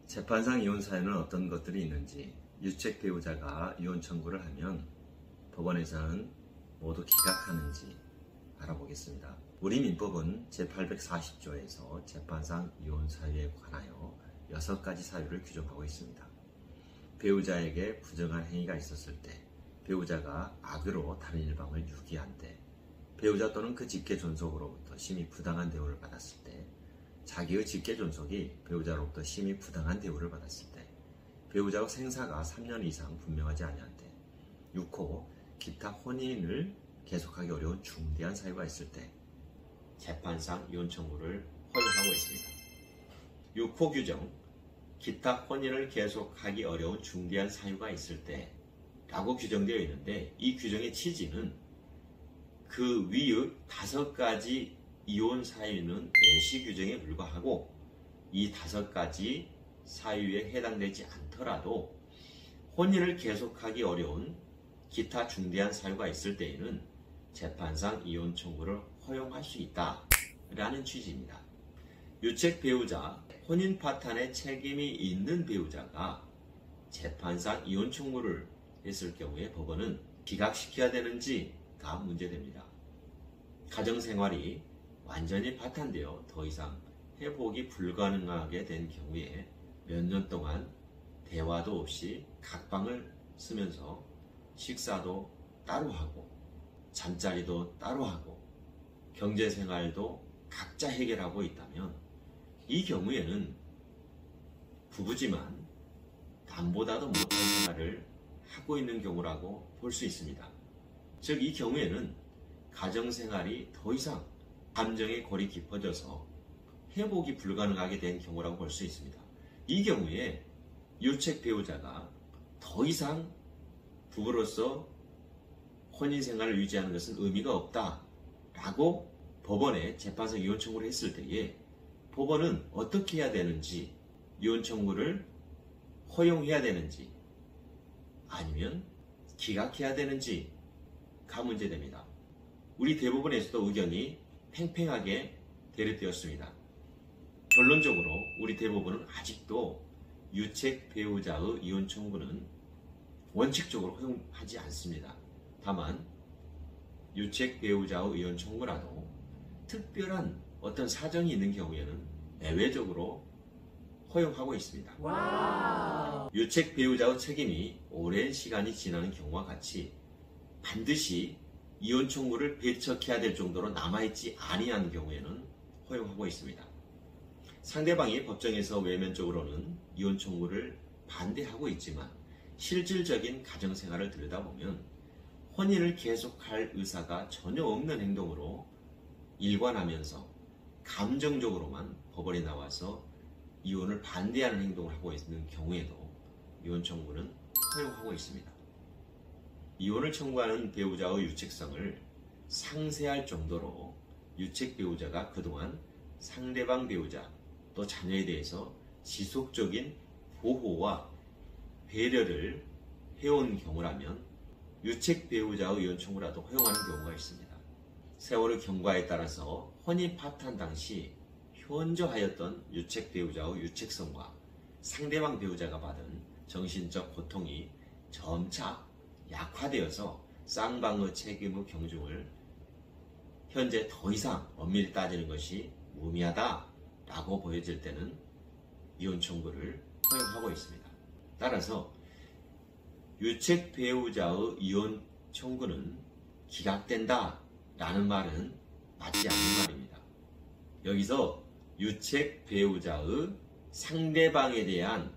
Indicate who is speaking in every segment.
Speaker 1: 재판상 이혼 사유는 어떤 것들이 있는지, 유책 배우자가 이혼 청구를 하면 법원에서는 모두 기각하는지 알아보겠습니다. 우리 민법은 제840조에서 재판상 이혼 사유에 관하여 6가지 사유를 규정하고 있습니다. 배우자에게 부정한 행위가 있었을 때, 배우자가 악의로 다른 일방을 유기한 때, 배우자 또는 그 직계존속으로부터 심히 부당한 대우를 받았을 때, 자기의 직계존속이 배우자로부터 심히 부당한 대우를 받았을 때, 배우자의 생사가 3년 이상 분명하지 아니한 때, 6호 기타 혼인을 계속하기 어려운 중대한 사유가 있을 때 재판상 이혼 청구를 허용하고 있습니다. 6호 규정, 기타 혼인을 계속하기 어려운 중대한 사유가 있을 때 라고 규정되어 있는데, 이 규정의 취지는 그 위의 5가지 이혼 사유는 예시 규정에 불과하고, 이 5가지 사유에 해당되지 않더라도 혼인을 계속하기 어려운 기타 중대한 사유가 있을 때에는 재판상 이혼 청구를 허용할 수 있다라는 취지입니다. 유책 배우자, 혼인 파탄에 책임이 있는 배우자가 재판상 이혼 청구를 했을 경우에 법원은 기각시켜야 되는지가 문제됩니다. 가정생활이 완전히 파탄되어 더 이상 회복이 불가능하게 된 경우에 몇 년 동안 대화도 없이 각방을 쓰면서 식사도 따로 하고 잠자리도 따로 하고 경제생활도 각자 해결하고 있다면, 이 경우에는 부부지만 남보다도 못한 생활을 하고 있는 경우라고 볼 수 있습니다. 즉, 이 경우에는 가정생활이 더 이상 감정의 골이 깊어져서 회복이 불가능하게 된 경우라고 볼 수 있습니다. 이 경우에 유책 배우자가 더 이상 부부로서 혼인생활을 유지하는 것은 의미가 없다라고 법원에 재판상 이혼 청구를 했을 때에 법원은 어떻게 해야 되는지, 이혼 청구를 허용해야 되는지 아니면 기각해야 되는지가 문제됩니다. 우리 대법원에서도 의견이 팽팽하게 대립되었습니다. 결론적으로 우리 대법원은 아직도 유책 배우자의 이혼 청구는 원칙적으로 허용하지 않습니다. 다만 유책 배우자의 이혼 청구라도 특별한 어떤 사정이 있는 경우에는 예외적으로 허용하고 있습니다. 와우. 유책 배우자의 책임이 오랜 시간이 지나는 경우와 같이 반드시 이혼 청구를 배척해야 될 정도로 남아있지 아니한 경우에는 허용하고 있습니다. 상대방이 법정에서 외면적으로는 이혼 청구를 반대하고 있지만 실질적인 가정생활을 들여다보면 혼인을 계속할 의사가 전혀 없는 행동으로 일관하면서 감정적으로만 법원에 나와서 이혼을 반대하는 행동을 하고 있는 경우에도 이혼 청구는 허용하고 있습니다. 이혼을 청구하는 배우자의 유책성을 상쇄할 정도로 유책 배우자가 그동안 상대방 배우자 또 자녀에 대해서 지속적인 보호와 배려를 해온 경우라면 유책 배우자의 이혼 청구라도 허용하는 경우가 있습니다. 세월의 경과에 따라서 혼인 파탄 당시 현저하였던 유책 배우자의 유책성과 상대방 배우자가 받은 정신적 고통이 점차 약화되어서 쌍방의 책임의 경중을 현재 더 이상 엄밀히 따지는 것이 무의미하다라고 보여질 때는 이혼 청구를 허용하고 있습니다. 따라서 유책 배우자의 이혼 청구는 기각된다라는 말은 맞지 않는 말입니다. 여기서 유책 배우자의 상대방에 대한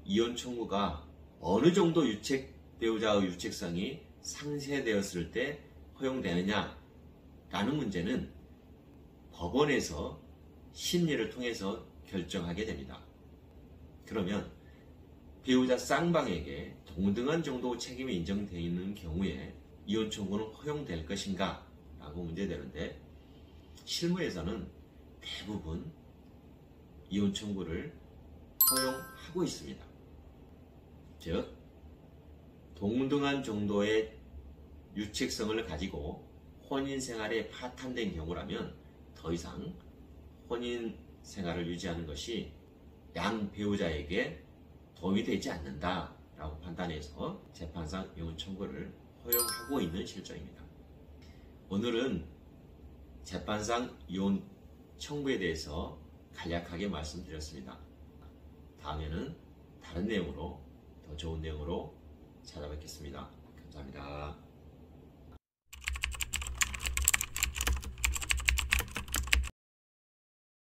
Speaker 1: 이혼 청구가 어느 정도 유책 배우자의 유책성이 상쇄되었을 때 허용되느냐라는 문제는 법원에서 심리를 통해서 결정하게 됩니다. 그러면 배우자 쌍방에게 동등한 정도 책임이 인정되어 있는 경우에 이혼 청구는 허용될 것인가 라고 문제되는데, 실무에서는 대부분 이혼 청구를 허용하고 있습니다. 즉, 동등한 정도의 유책성을 가지고 혼인생활에 파탄된 경우라면 더 이상 혼인생활을 유지하는 것이 양 배우자에게 도움이 되지 않는다라고 판단해서 재판상 이혼 청구를 허용하고 있는 실정입니다. 오늘은 재판상 이혼 청구에 대해서 간략하게 말씀드렸습니다. 다음에는 다른 내용으로 더 좋은 내용으로 찾아뵙겠습니다. 감사합니다.